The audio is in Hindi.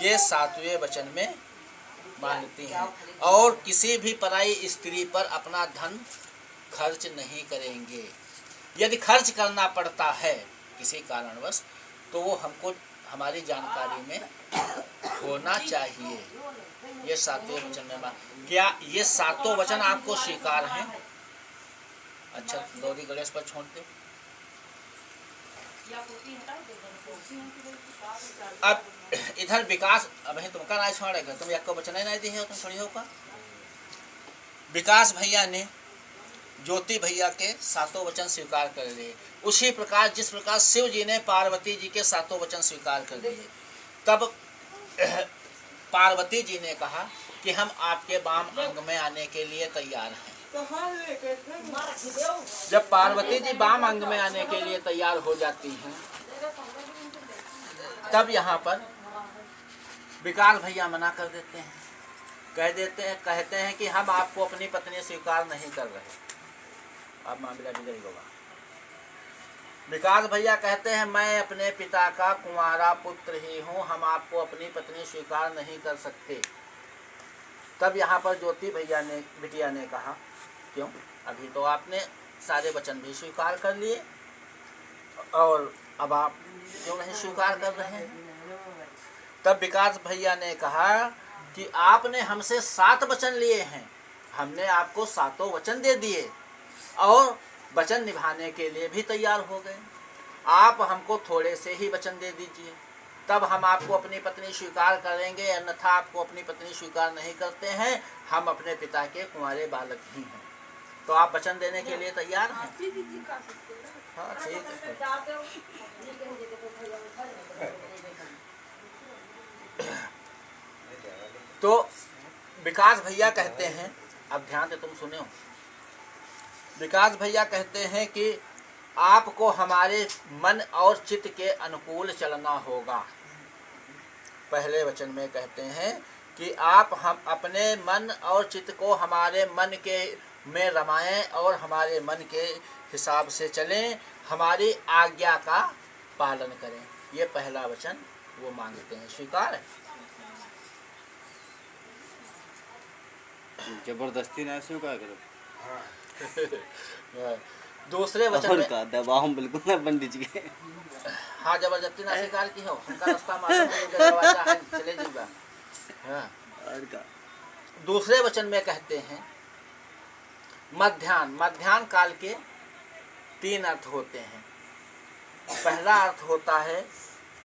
ये सातवें वचन में मांगती हैं और किसी भी पराई स्त्री पर अपना धन खर्च नहीं करेंगे। यदि खर्च करना पड़ता है किसी कारणवश तो वो हमको हमारी जानकारी में होना चाहिए। ये सातवें वचन में क्या ये सातों वचन आपको स्वीकार हैं? अच्छा, गौरी गणेश पर छोड़ दो। अब इधर विकास, अब तुमका ना छोड़ेगा, तुम एक वचन नहीं दी है, तुम छोड़ी होगा। विकास भैया ने ज्योति भैया के सातों वचन स्वीकार कर लिए, उसी प्रकार जिस प्रकार शिव जी ने पार्वती जी के सातों वचन स्वीकार कर लिए। तब पार्वती जी ने कहा कि हम आपके वाम अंग में आने के लिए तैयार हैं। जब पार्वती जी वाम अंग में आने के लिए तैयार हो जाती हैं, तब यहाँ पर विकास भैया मना कर देते हैं, कहते हैं कि हम आपको अपनी पत्नी स्वीकार नहीं कर रहे। अब मामला बिगड़ होगा। विकास भैया कहते हैं मैं अपने पिता का कुंवारा पुत्र ही हूँ, हम आपको अपनी पत्नी स्वीकार नहीं कर सकते। तब यहाँ पर ज्योति भैया ने बिटिया ने कहा क्यों, अभी तो आपने सारे वचन भी स्वीकार कर लिए और अब आप क्यों नहीं स्वीकार कर रहे हैं? तब विकास भैया ने कहा कि आपने हमसे 7 वचन लिए हैं, हमने आपको सातों वचन दे दिए और वचन निभाने के लिए भी तैयार हो गए। आप हमको थोड़े से ही वचन दे दीजिए, तब हम आपको अपनी पत्नी स्वीकार करेंगे, अन्यथा आपको अपनी पत्नी स्वीकार नहीं करते हैं। हम अपने पिता के कुंवारे बालक ही हैं, तो आप वचन देने के लिए तैयार हैं? हाँ ठीक है। तो विकास भैया कहते हैं, अब ध्यान से तुम सुनो। विकास भैया कहते हैं कि आपको हमारे मन और चित्त के अनुकूल चलना होगा। पहले वचन में कहते हैं कि आप हम अपने मन और चित्त को हमारे मन के में रमाएं और हमारे मन के हिसाब से चलें, हमारी आज्ञा का पालन करें। ये पहला वचन वो मांगते हैं, स्वीकार है? जबरदस्ती ना स्वीकार करो। दूसरे वचन में का दबाव बिल्कुल ना पंडित जी के। हाँ, जबरदस्ती ना स्वीकार की हो, उनका रास्ता मालूम है, दरवाजा है, चले जीवा। हाँ, और का दूसरे वचन में कहते हैं मध्याह्न काल के 3 अर्थ होते हैं। पहला अर्थ होता है